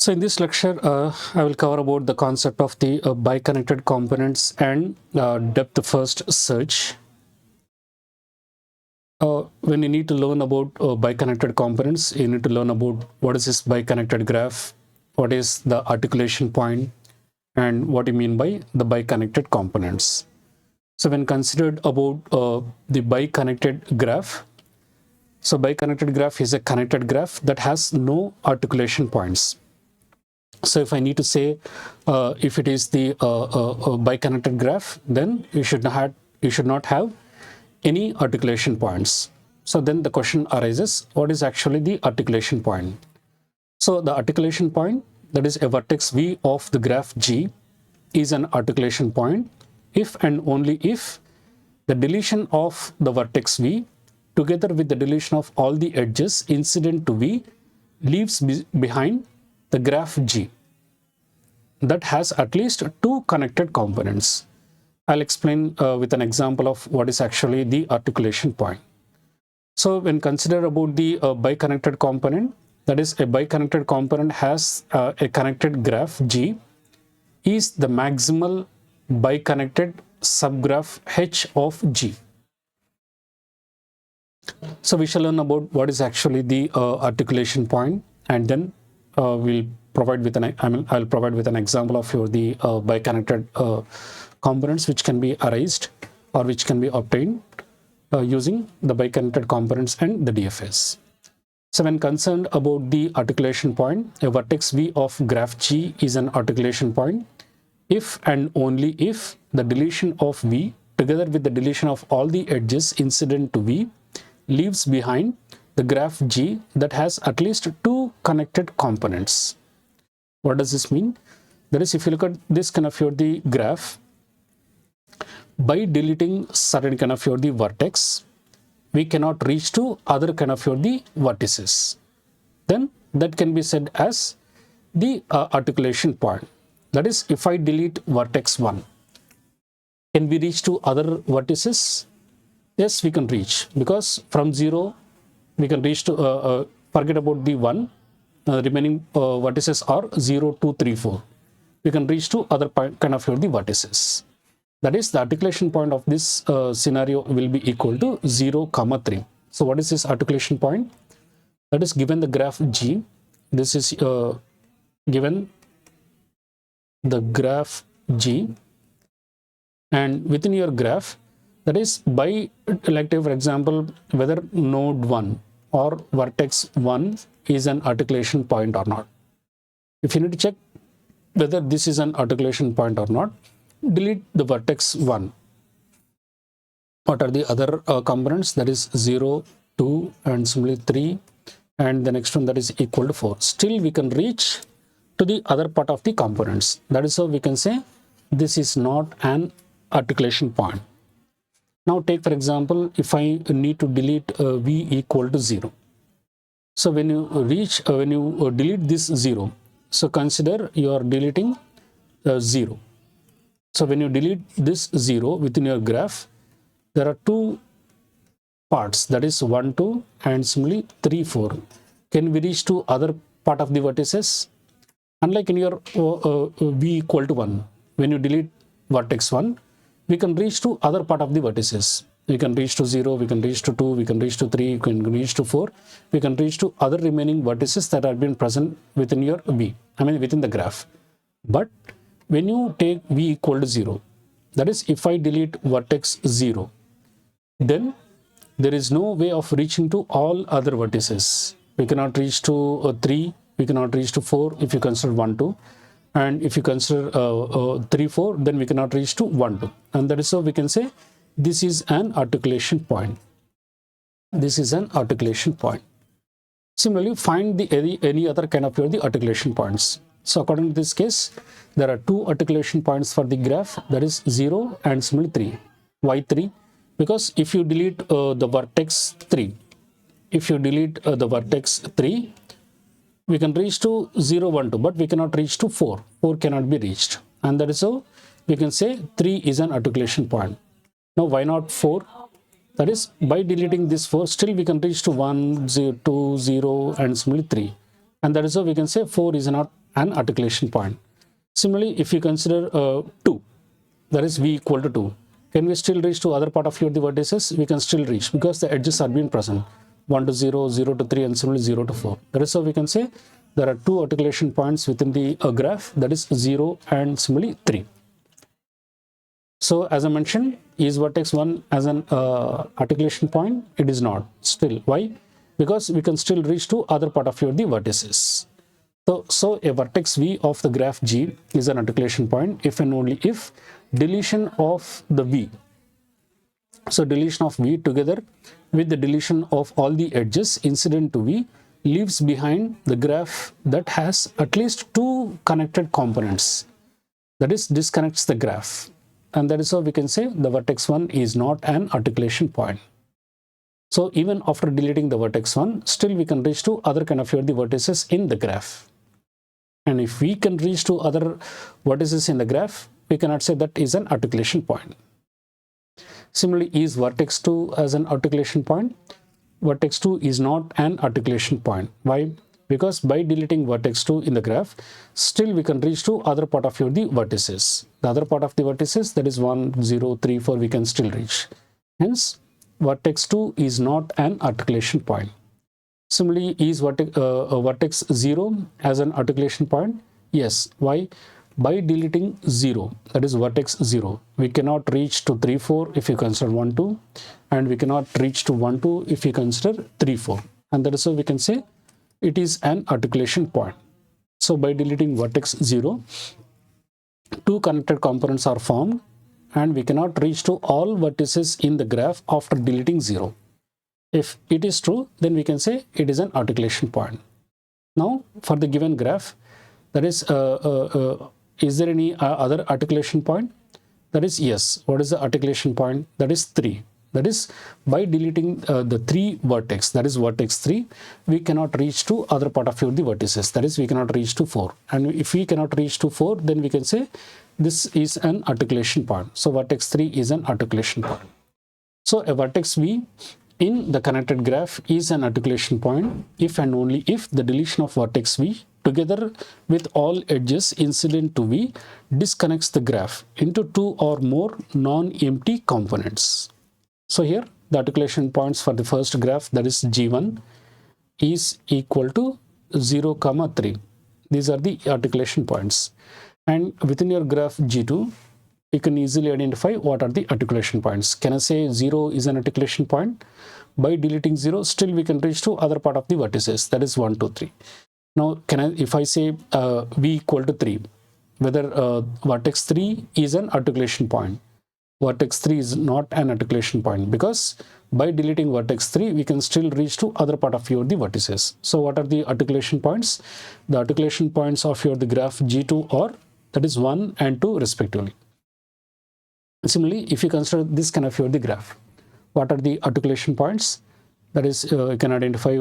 So in this lecture, I will cover about the concept of the biconnected components and depth first search. When you need to learn about biconnected components, you need to learn about what is this biconnected graph, what is the articulation point, and what you mean by the biconnected components. So when considered about the biconnected graph, so biconnected graph is a connected graph that has no articulation points. So if I need to say if it is the biconnected graph, then you should not have any articulation points. So then the question arises, what is actually the articulation point? So the articulation point, that is a vertex V of the graph G, is an articulation point if and only if the deletion of the vertex V together with the deletion of all the edges incident to V leaves behind the graph G that has at least two connected components. I'll explain with an example of what is actually the articulation point. So when considered about the biconnected component, that is a biconnected component has a connected graph G is the maximal biconnected subgraph H of G. So we shall learn about what is actually the articulation point, and then we'll provide with I'll provide with an example of the biconnected components which can be erased or which can be obtained using the biconnected components and the DFS. So when concerned about the articulation point, a vertex V of graph G is an articulation point if and only if the deletion of V together with the deletion of all the edges incident to V leaves behind the graph G that has at least two connected components. What does this mean? That is, if you look at this kind of the graph, by deleting certain kind of the vertex, we cannot reach to other kind of the vertices. Then that can be said as the articulation point. That is, if I delete vertex 1, can we reach to other vertices? Yes, we can reach, because from 0 we can reach to forget about the 1, remaining vertices are 0, 2, 3, 4. We can reach to other kind of the vertices. That is, the articulation point of this scenario will be equal to 0, 3. So what is this articulation point? That is, given the graph G, this is given the graph G, and within your graph, that is, by, like for example, whether node 1 or vertex 1 is an articulation point or not. If you need to check whether this is an articulation point or not, delete the vertex 1. What are the other components? That is 0, 2, and similarly 3, and the next one that is equal to 4. Still we can reach to the other part of the components. That is how we can say this is not an articulation point. Now take for example, if I need to delete V equal to 0. So when you delete this 0, so consider you are deleting 0. So when you delete this 0 within your graph, there are two parts, that is 1, 2, and similarly 3, 4. Can we reach to other part of the vertices? Unlike in your V equal to 1, when you delete vertex 1, we can reach to other part of the vertices. We can reach to 0, we can reach to 2, we can reach to 3, we can reach to 4, we can reach to other remaining vertices that have been present within your V, within the graph. But when you take V equal to 0, that is, if I delete vertex 0, then there is no way of reaching to all other vertices. We cannot reach to 3, we cannot reach to 4 if you consider 1, 2. And if you consider 3, 4, then we cannot reach to 1, 2. And that is how we can say this is an articulation point. This is an articulation point. Similarly, find any other kind of the articulation points. So according to this case, there are two articulation points for the graph, that is 0 and similarly 3. Why 3? Because if you delete the vertex 3, we can reach to 0, 1, 2, but we cannot reach to 4. 4 cannot be reached. And that is how we can say 3 is an articulation point. Now, why not 4? That is, by deleting this 4, still we can reach to 1, 0, 2, 0, and similarly 3. And that is how we can say 4 is not an articulation point. Similarly, if you consider 2, that is v equal to 2, can we still reach to other part of your the vertices? We can still reach because the edges are being present, 1 to 0, 0 to 3, and similarly 0 to 4. That is how we can say there are 2 articulation points within the graph, that is 0 and similarly 3. So as I mentioned, is vertex 1 as an articulation point? It is not. Still, why? Because we can still reach to other part of your the vertices. So a vertex v of the graph G is an articulation point if and only if deletion of the v. So deletion of v together with the deletion of all the edges incident to v leaves behind the graph that has at least 2 connected components. That is, disconnects the graph. And that is how we can say the vertex 1 is not an articulation point. So even after deleting the vertex 1, still we can reach to other kind of the vertices in the graph. And if we can reach to other vertices in the graph, we cannot say that is an articulation point. Similarly, is vertex 2 as an articulation point? Vertex 2 is not an articulation point. Why? Because by deleting vertex 2 in the graph, still we can reach to other part of the vertices. The other part of the vertices, that is 1, 0, 3, 4, we can still reach. Hence, vertex 2 is not an articulation point. Similarly, is vertex 0 as an articulation point? Yes. Why? By deleting 0, that is vertex 0, we cannot reach to 3, 4 if you consider 1, 2, and we cannot reach to 1, 2 if you consider 3, 4. And that is how we can say it is an articulation point. So by deleting vertex 0, 2 connected components are formed, and we cannot reach to all vertices in the graph after deleting 0. If it is true, then we can say it is an articulation point. Now, for the given graph, that is there any other articulation point? That is yes. What is the articulation point? That is 3. That is, by deleting the 3 vertex, that is vertex 3, we cannot reach to other part of the vertices. That is, we cannot reach to 4. And if we cannot reach to 4, then we can say this is an articulation point. So vertex 3 is an articulation point. So a vertex v in the connected graph is an articulation point if and only if the deletion of vertex v together with all edges incident to v disconnects the graph into 2 or more non-empty components. So here the articulation points for the first graph, that is G1, is equal to 0, 3. These are the articulation points. And within your graph G2, you can easily identify what are the articulation points. Can I say 0 is an articulation point? By deleting 0, still we can reach to other part of the vertices, that is 1, 2, 3. Now, if I say v equal to 3, whether vertex 3 is an articulation point? Vertex 3 is not an articulation point because by deleting vertex 3, we can still reach to other part of the vertices. So what are the articulation points? The articulation points of the graph G2 are, that is 1 and 2 respectively. Similarly, if you consider this kind of the graph, what are the articulation points? That is, you can identify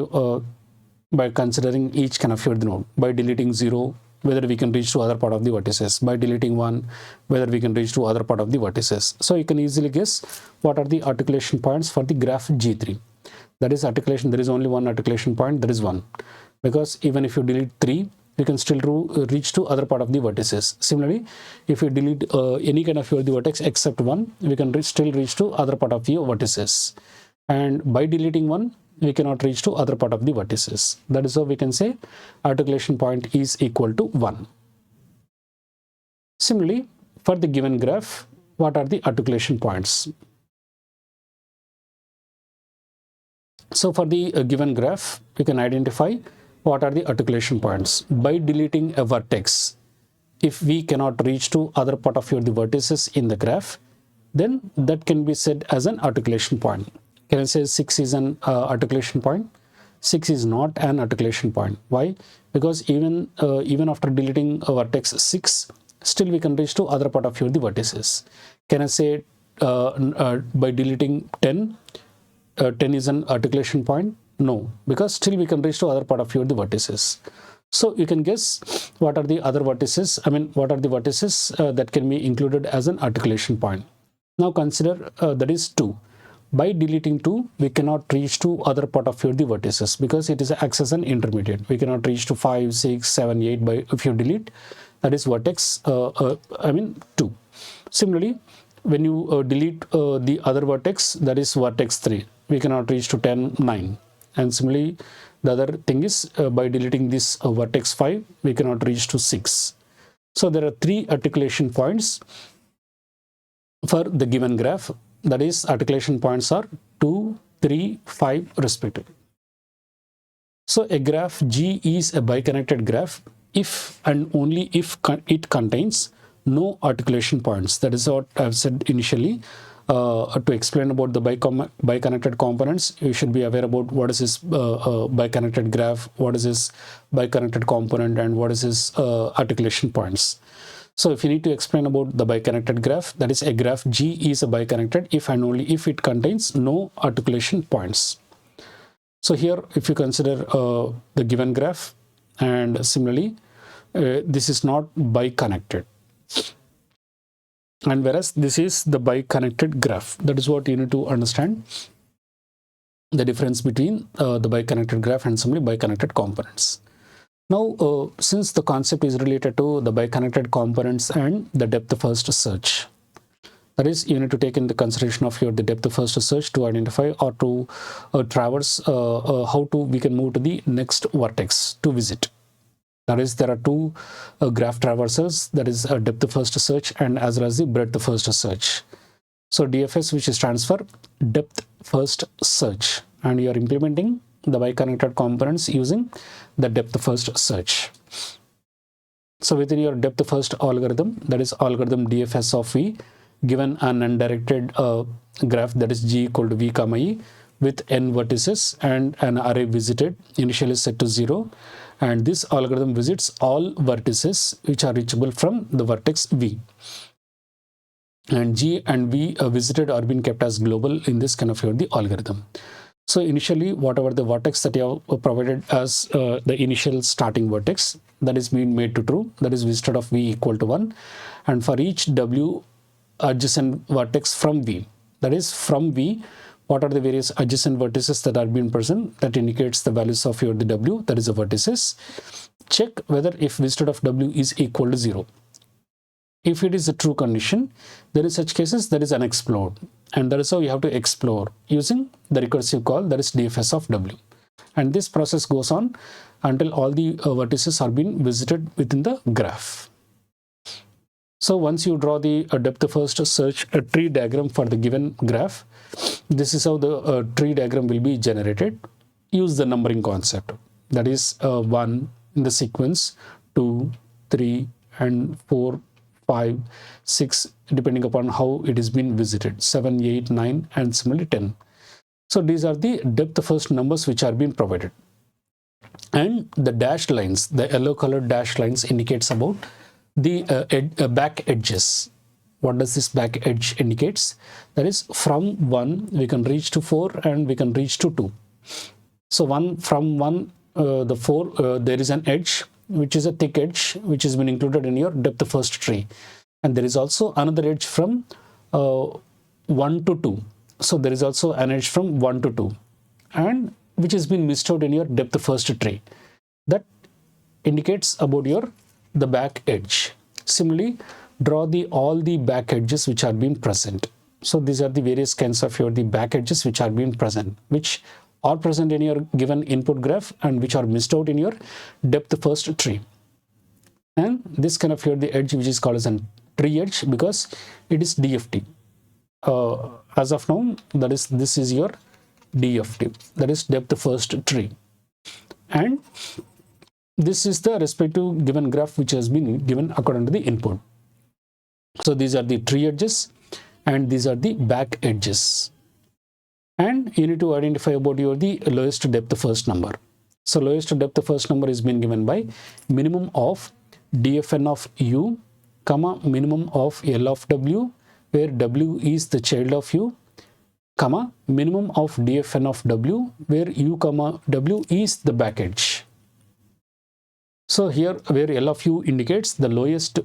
by considering each kind of the node. By deleting 0, whether we can reach to other part of the vertices. By deleting 1, whether we can reach to other part of the vertices. So you can easily guess what are the articulation points for the graph G3. That is articulation, there is only one articulation point, that is 1. Because even if you delete 3, you can still reach to other part of the vertices. Similarly, if you delete any kind of the vertex except 1, we can still reach to other part of the vertices. And by deleting 1, we cannot reach to other part of the vertices. That is how we can say articulation point is equal to 1. Similarly, for the given graph, what are the articulation points? So for the given graph, you can identify what are the articulation points. By deleting a vertex, if we cannot reach to other part of the vertices in the graph, then that can be said as an articulation point. Can I say 6 is an articulation point? 6 is not an articulation point. Why? Because even after deleting a vertex 6, still we can reach to other part of the vertices. Can I say by deleting 10, 10 is an articulation point? No, because still we can reach to other part of the vertices. So you can guess what are the other vertices, what are the vertices that can be included as an articulation point. Now consider that is 2. by deleting 2, we cannot reach to other part of your the vertices because it is acts as an intermediate. We cannot reach to 5, 6, 7, 8 by if you delete, that is vertex 2. Similarly, when you delete the other vertex, that is vertex 3, we cannot reach to 10, 9. And similarly, the other thing is by deleting this vertex 5, we cannot reach to 6. So there are 3 articulation points for the given graph. That is, articulation points are 2, 3, 5 respectively. So a graph G is a biconnected graph if and only if it contains no articulation points. That is what I've said initially. To explain about the biconnected components, you should be aware about what is this biconnected graph, what is this biconnected component, and what is this articulation points. So if you need to explain about the biconnected graph, that is, a graph G is a biconnected if and only if it contains no articulation points. So here, if you consider the given graph, and similarly, this is not biconnected. And whereas this is the biconnected graph. That is what you need to understand, the difference between the biconnected graph and similarly biconnected components. Now, since the concept is related to the biconnected components and the depth first search, that is, you need to take in the consideration of the depth first search to identify or to traverse how we can move to the next vertex to visit. That is, there are 2 graph traversals, that is a depth first search and as well as the breadth first search. So DFS, which stands for depth first search, and you are implementing the biconnected components using the depth first search. So within your depth first algorithm, that is algorithm DFS of V, given an undirected graph, that is G equal to V comma E, with n vertices and an array visited initially set to 0, and this algorithm visits all vertices which are reachable from the vertex V, and G and V visited are being kept as global in this kind of the algorithm. So initially, whatever the vertex that you have provided as the initial starting vertex, that is being made to true, that is visited of V equal to 1, and for each W adjacent vertex from V, that is from V, what are the various adjacent vertices that are being present, that indicates the values of the W, that is the vertices. Check whether if visited of W is equal to 0. If it is a true condition, there is such cases that is unexplored, and that is how you have to explore using the recursive call, that is DFS of W. And this process goes on until all the vertices are being visited within the graph. So once you draw the depth first search tree diagram for the given graph, this is how the tree diagram will be generated. Use the numbering concept, that is 1 in the sequence, 2, 3, and 4, 5, 6, depending upon how it is being visited, 7, 8, 9, and similarly 10. So these are the depth first numbers which are being provided. And the dashed lines, the yellow colored dashed lines, indicates about the back edges. What does this back edge indicates? That is, from 1 we can reach to 4 and we can reach to 2. So from 1 the 4 there is an edge which is a thick edge which has been included in your depth first tree, and there is also another edge from 1 to 2. So there is also an edge from 1 to 2, and which has been missed out in your depth first tree. That indicates about the back edge. Similarly, draw all the back edges which are being present. So these are the various kinds of the back edges which are being present, which are present in your given input graph and which are missed out in your depth first tree. And this kind of the edge which is called as a tree edge because it is DFT. As of now, this is your DFT, that is depth first tree, and this is the respective given graph which has been given according to the input. So these are the tree edges and these are the back edges, and you need to identify about the lowest depth first number. So lowest depth first number is being given by minimum of dfn of u comma minimum of L of W, where W is the child of U, comma minimum of dfn of W, where U comma W is the back edge. So here where L of U indicates the lowest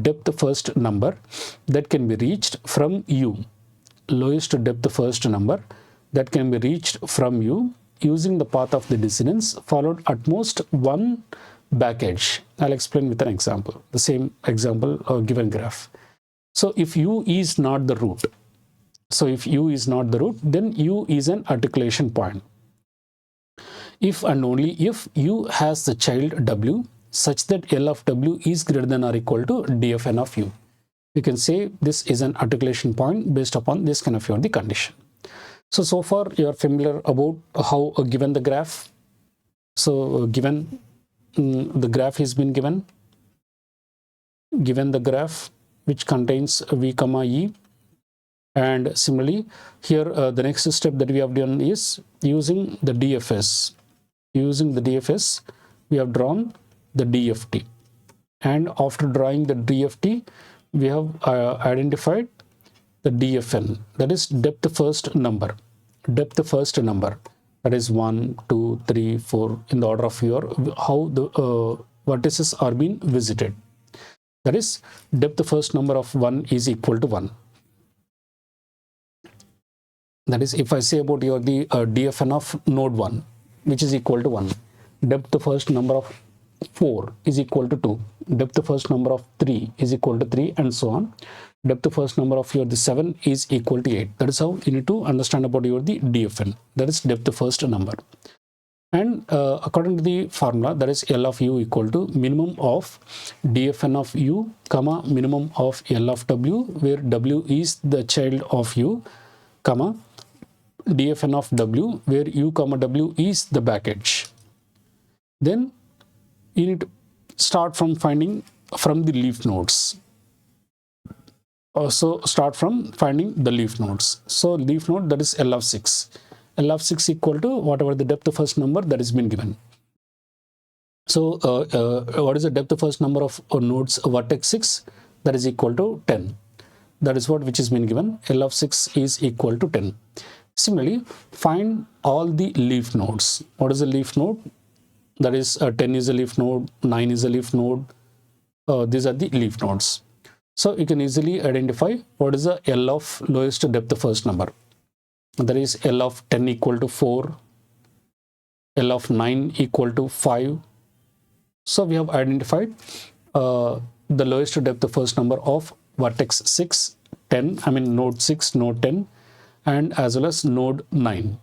depth first number that can be reached from U, lowest depth first number that can be reached from u using the path of the descendants followed at most one back edge. I'll explain with an example, the same example given graph. So if u is not the root, then u is an articulation point. If and only if u has the child w such that L of w is greater than or equal to dfn of u. You can say this is an articulation point based upon this kind of the condition. So far you are familiar about how given the graph. So given the graph has been given the graph which contains v comma e, and similarly here the next step that we have done is using the DFS. We have drawn the DFT, and after drawing the DFT we have identified the DFN, that is depth first number, that is 1, 2, 3, 4 in the order of your how the vertices are being visited. That is depth first number of 1 is equal to 1. That is, if I say about your the DFN of node 1 which is equal to 1, depth first number of 4 is equal to 2, depth first number of 3 is equal to 3, and so on. Depth first number of your the 7 is equal to 8. That is how you need to understand about your the DFN, that is depth first number. And according to the formula, that is L of u equal to minimum of DFN of u comma minimum of L of w, where w is the child of u, comma DFN of w, where u comma w is the back edge. Then you need to start from finding from the leaf nodes. So start from finding the leaf nodes. So leaf node, that is L of 6. L of 6 equal to whatever the depth first number that is been given. So what is the depth first number of nodes vertex 6? That is equal to 10. That is what which has been given. L of 6 is equal to 10. Similarly, find all the leaf nodes. What is a leaf node? That is 10 is a leaf node, 9 is a leaf node. These are the leaf nodes. So you can easily identify what is the L of lowest depth first number. That is L of 10 equal to 4, L of 9 equal to 5. So we have identified the lowest depth first number of vertex 6, 10, node 6, node 10, and as well as node 9.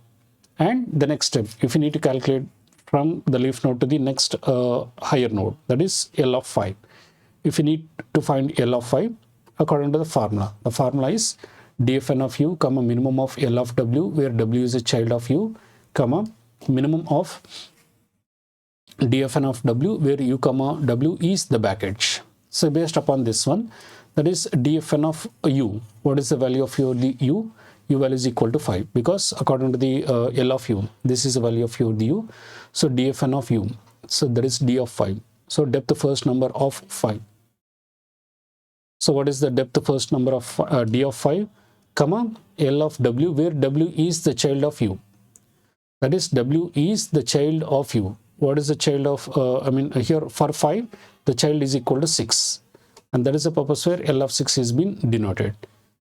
And the next step, if you need to calculate from the leaf node to the next higher node, that is L of 5. If you need to find L of 5, according to the formula is DFN of u comma minimum of L of w, where w is a child of u, comma minimum of DFN of w, where u comma w is the back edge. So based upon this one, that is DFN of u. What is the value of your u? U value is equal to 5, because according to the L of u, this is the value of your u. So DFN of u, so that is D of 5. So depth first number of 5. So what is the depth first number of D of 5, comma L of w, where w is the child of u. That is w is the child of u. What is the child of, here for 5, the child is equal to 6. And that is the purpose where L of 6 is been denoted,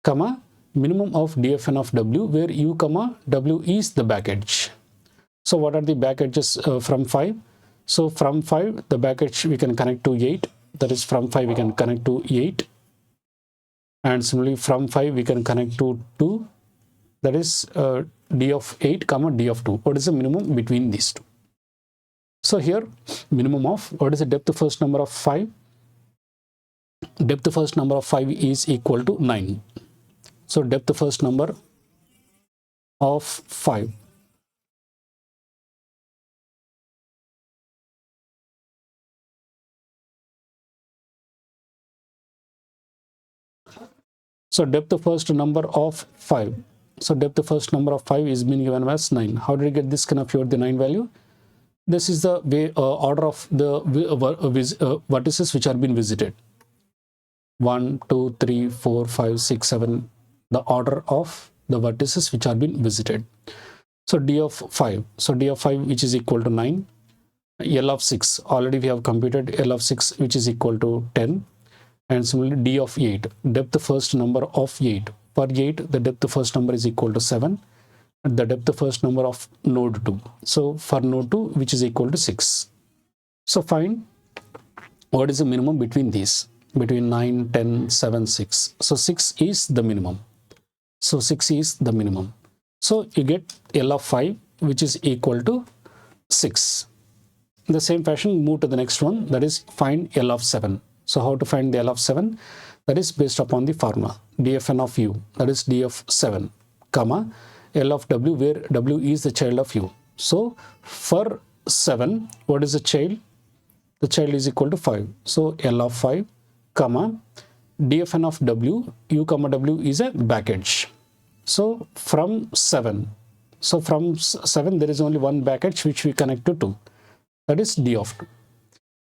comma minimum of DFN of w, where u comma w is the back edge. So what are the back edges from 5? So from 5, the back edge we can connect to 8. That is from 5 we can connect to 8. And similarly from 5 we can connect to 2. That is D of 8 comma D of 2. What is the minimum between these two? So here minimum of, what is the depth first number of 5? Depth first number of 5 is equal to 9. So depth first number of 5. So depth first number of 5. So depth first number of 5 is being given as 9. How did you get this kind of the 9 value? This is the way order of the vertices which are being visited. 1, 2, 3, 4, 5, 6, 7. The order of the vertices which are being visited. So D of 5. So D of 5 which is equal to 9. L of 6. Already we have computed L of 6 which is equal to 10. And similarly D of 8. Depth first number of 8. For 8, the depth first number is equal to 7. The depth first number of node 2. So for node 2, which is equal to 6. So find what is the minimum between these, between 9, 10, 7, 6. So 6 is the minimum. So 6 is the minimum. So you get L of 5, which is equal to 6. In the same fashion, move to the next one, that is find L of 7. So how to find the L of 7? That is based upon the formula dfn of u, that is d of 7, comma L of w, where w is the child of u. So for 7, what is the child? The child is equal to 5. So L of 5, comma dfn of w, u comma w is a back edge. So from 7, there is only one back edge which we connect to 2, that is d of 2.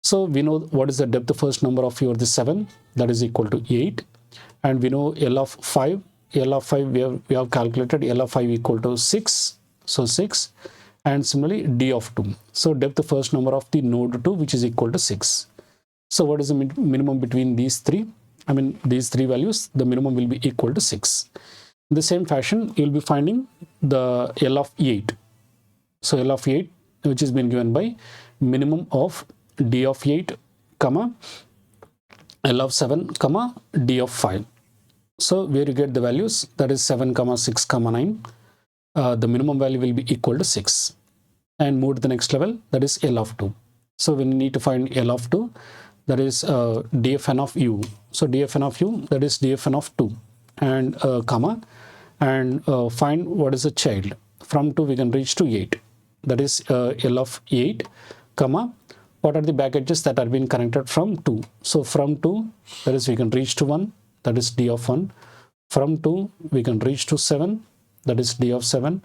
So we know what is the depth first number of your the 7, that is equal to 8, and we know L of 5. L of 5 we have calculated L of 5 equal to 6, so 6, and similarly d of 2. So depth first number of the node 2, which is equal to 6. So what is the minimum between these three? I mean these three values, the minimum will be equal to 6. In the same fashion, you will be finding the L of 8. So L of 8, which has been given by minimum of d of 8, comma L of 7, comma d of 5. So where you get the values, that is 7, comma 6, comma 9. The minimum value will be equal to 6. And move to the next level, that is L of 2. So when you need to find L of 2, that is dfn of u. So dfn of u, that is dfn of 2, and comma, and find what is the child. From 2 we can reach to 8, that is L of 8, comma what are the back edges that are being connected from 2. So from 2, that is we can reach to 1, that is d of 1. From 2 we can reach to 7, that is d of 7,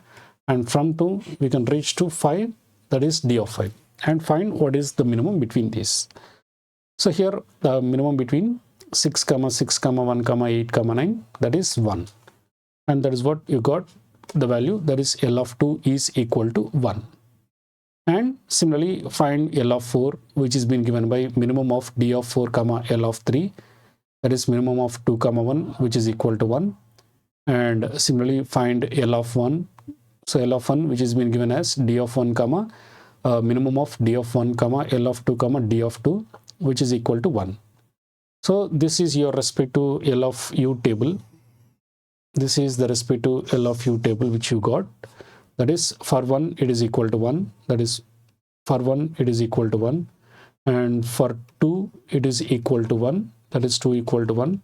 and from 2 we can reach to 5, that is d of 5, and find what is the minimum between these. So here the minimum between 6, 6, 1, 8, 9, that is 1, and that is what you got. The value, that is L of 2 is equal to 1. And similarly find L of 4, which is been given by minimum of d of 4, comma L of 3, that is minimum of 2, comma 1, which is equal to 1. And similarly find L of 1. So L of 1, which is been given as d of 1, comma minimum of d of 1, comma L of 2, comma d of 2, which is equal to 1. So this is your respective L of u table. This is the respective L of u table which you got. That is for 1 it is equal to 1, that is for 1 it is equal to 1, and for 2 it is equal to 1, that is 2 equal to 1,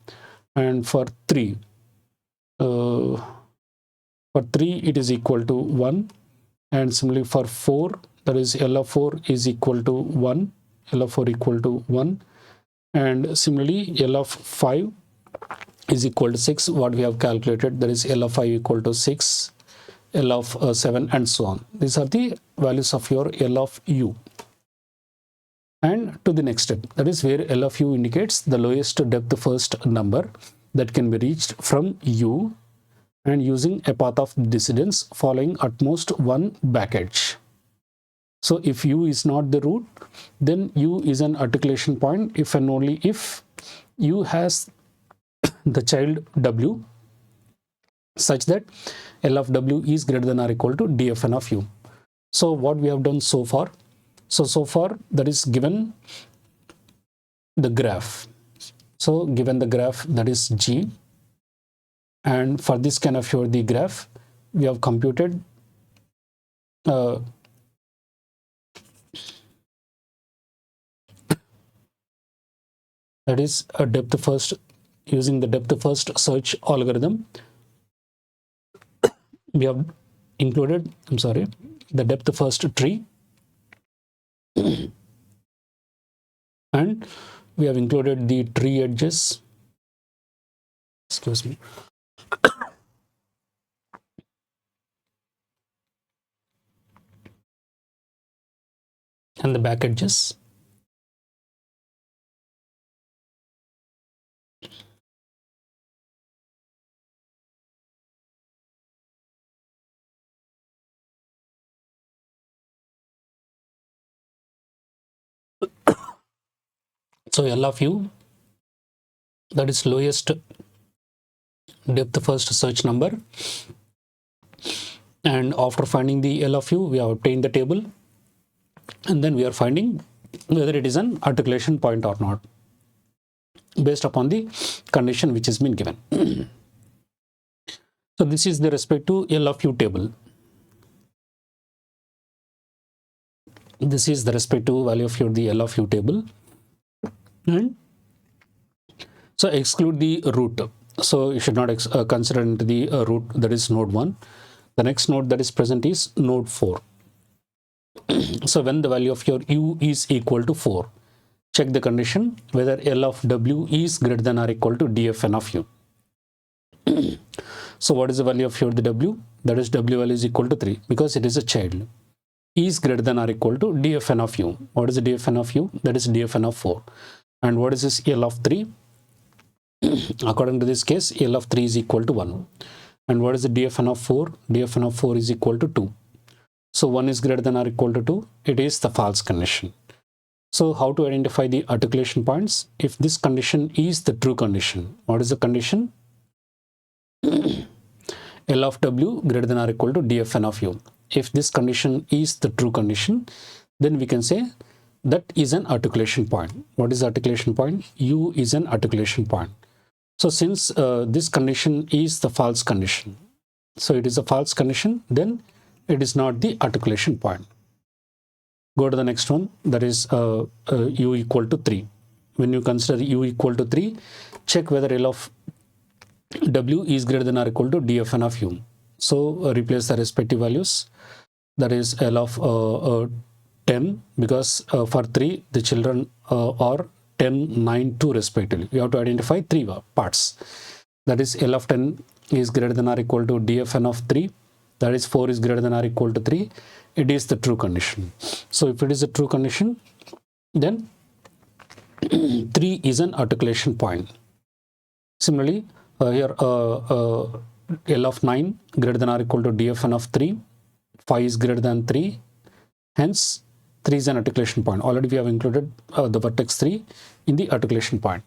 and for 3 it is equal to 1, and similarly for 4, that is L of 4 is equal to 1, L of 4 equal to 1, and similarly L of 5 is equal to 6, what we have calculated, that is L of 5 equal to 6, L of 7, and so on. These are the values of your L of u. And to the next step, that is where L of u indicates the lowest depth first number that can be reached from u, and using a path of descendance following at most one back edge. So if u is not the root, then u is an articulation point if and only if u has the child w such that L of w is greater than or equal to dfn of u. So what we have done so far, so far that is given the graph. So given the graph, that is G, and for this kind of the graph we have computed that is a depth first, using the depth first search algorithm. We have included, the depth first tree, and we have included the tree edges, excuse me, and the back edges. So L of u, that is lowest depth first search number, and after finding the L of u, we have obtained the table, and then we are finding whether it is an articulation point or not based upon the condition which has been given. So this is the respect to L of u table. This is the respect to value of the L of u table. And so exclude the root. So you should not consider into the root, that is node 1. The next node that is present is node 4. So when the value of your u is equal to 4, check the condition whether L of w is greater than or equal to dfn of u. So what is the value of your the w? That is w value is equal to 3 because it is a child. E is greater than or equal to dfn of u. What is the dfn of u? That is dfn of 4. And what is this L of 3? According to this case, L of 3 is equal to 1. And what is the dfn of 4? dfn of 4 is equal to 2. So 1 is greater than or equal to 2. It is the false condition. So how to identify the articulation points? If this condition is the true condition, what is the condition? L of w greater than or equal to dfn of u. If this condition is the true condition, then we can say that is an articulation point. What is the articulation point? U is an articulation point. So since this condition is the false condition, so it is a false condition, then it is not the articulation point. Go to the next one, that is u equal to 3. When you consider u equal to 3, check whether L of w is greater than or equal to dfn of u. So replace the respective values. That is L of 10, because for 3 the children are 10, 9, 2 respectively. You have to identify 3 parts. That is L of 10 is greater than or equal to dfn of 3. That is 4 is greater than or equal to 3. It is the true condition. So if it is a true condition, then 3 is an articulation point. Similarly, here L of 9 greater than or equal to dfn of 3. 5 is greater than 3. Hence, 3 is an articulation point. Already we have included the vertex 3 in the articulation point.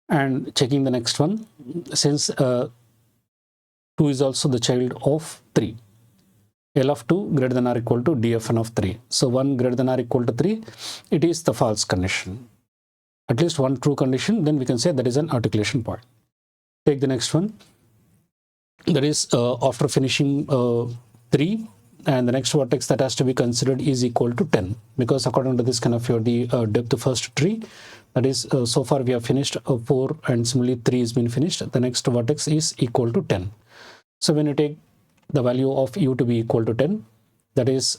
And checking the next one, since 2 is also the child of 3. L of 2 greater than or equal to dfn of 3. So 1 greater than or equal to 3, it is the false condition. At least one true condition, then we can say that is an articulation point. Take the next one. That is after finishing 3, and the next vertex that has to be considered is equal to 10, because according to this kind of the depth first tree, that is so far we have finished 4 and similarly 3 has been finished. The next vertex is equal to 10. So when you take the value of u to be equal to 10, that is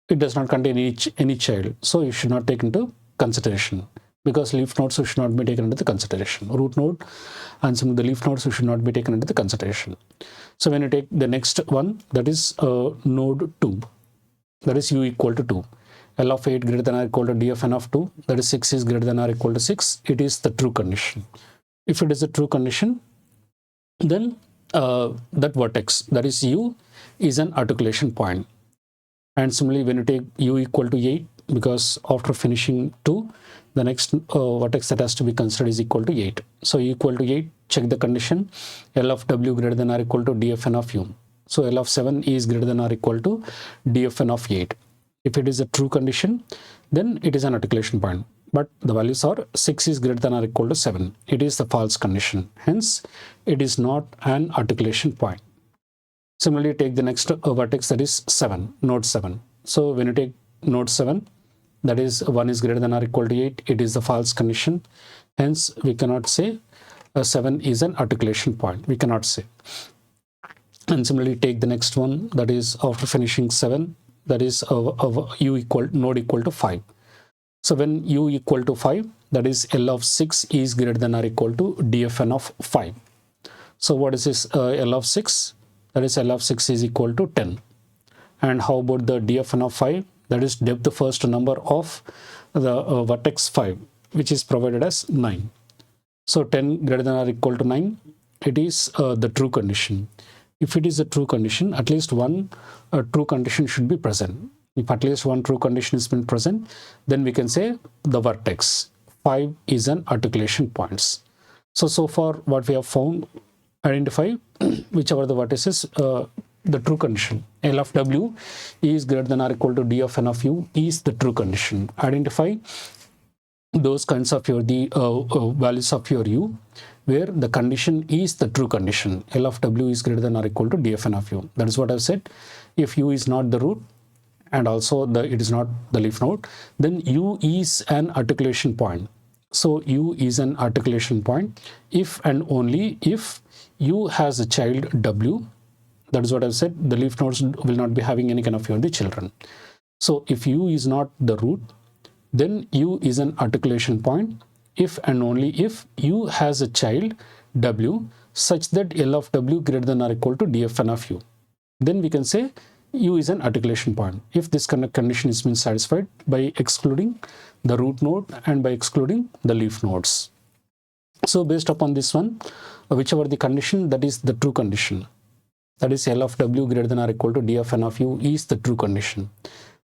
it does not contain any child, so you should not take into consideration, because leaf nodes should not be taken into the consideration. Root node and some of the leaf nodes should not be taken into the consideration. So when you take the next one, that is node 2, that is u equal to 2. L of 8 greater than or equal to dfn of 2, that is 6 is greater than or equal to 6. It is the true condition. If it is a true condition, then that vertex, that is u, is an articulation point. And similarly, when you take u equal to 8, because after finishing 2, the next vertex that has to be considered is equal to 8. So equal to 8, check the condition, L of w greater than or equal to dfn of u. So L of 7 is greater than or equal to dfn of 8. If it is a true condition, then it is an articulation point. But the values are 6 is greater than or equal to 7. It is the false condition. Hence, it is not an articulation point. Similarly, take the next vertex, that is 7, node 7. So when you take node 7, that is 1 is greater than or equal to 8, it is the false condition. Hence, we cannot say 7 is an articulation point. We cannot say. And similarly, take the next one, that is after finishing 7, that is u equal node equal to 5. So when u equal to 5, that is L of 6 is greater than or equal to dfn of 5. So what is this L of 6? That is L of 6 is equal to 10. And how about the dfn of 5? That is depth first number of the vertex 5, which is provided as 9. So 10 greater than or equal to 9, it is the true condition. If it is a true condition, at least one true condition should be present. If at least one true condition has been present, then we can say the vertex 5 is an articulation point. So far what we have found identify whichever the vertices, the true condition. L of W is greater than or equal to D of N of U is the true condition. Identify those kinds of your values of your U where the condition is the true condition. L of W is greater than or equal to D of N of U. That is what I've said. If U is not the root and also it is not the leaf node, then U is an articulation point. So U is an articulation point if and only if U has a child W. That is what I've said. The leaf nodes will not be having any kind of the children. So if U is not the root, then U is an articulation point if and only if U has a child W such that L of W greater than or equal to DFN of U. Then we can say U is an articulation point if this kind of condition is been satisfied by excluding the root node and by excluding the leaf nodes. So based upon this one, whichever the condition, that is the true condition. That is L of W greater than or equal to DFN of U is the true condition.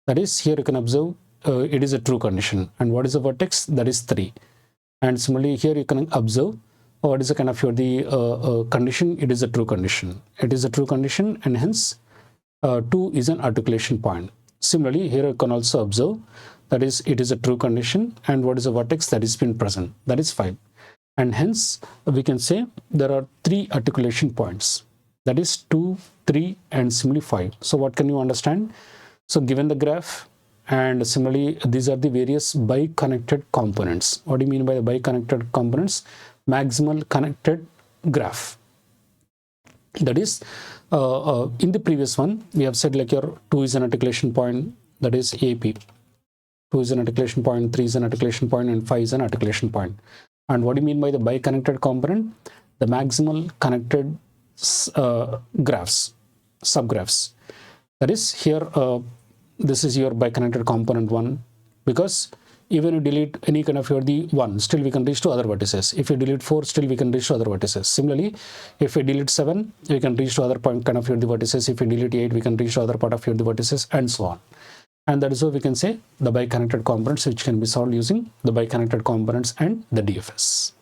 That is, here you can observe it is a true condition. And what is the vertex? That is 3. And similarly here you can observe what is the kind of the condition. It is a true condition. It is a true condition, and hence 2 is an articulation point. Similarly here you can also observe that is it is a true condition, and what is the vertex that is been present, that is 5. And hence we can say there are 3 articulation points, that is 2, 3 and similarly 5. So what can you understand? So given the graph, and similarly these are the various biconnected components. What do you mean by the biconnected components? Maximal connected graph. That is in the previous one we have said like your 2 is an articulation point, that is AP. 2 is an articulation point, 3 is an articulation point, and 5 is an articulation point. And what do you mean by the biconnected component? The maximal connected graphs, subgraphs. That is here this is your biconnected component 1, because even you delete any kind of the 1, still we can reach to other vertices. If you delete 4, still we can reach to other vertices. Similarly, if we delete 7, we can reach to other point kind of the vertices. If we delete 8, we can reach to other part of the vertices, and so on. And that is how we can say the biconnected components, which can be solved using the biconnected components and the DFS.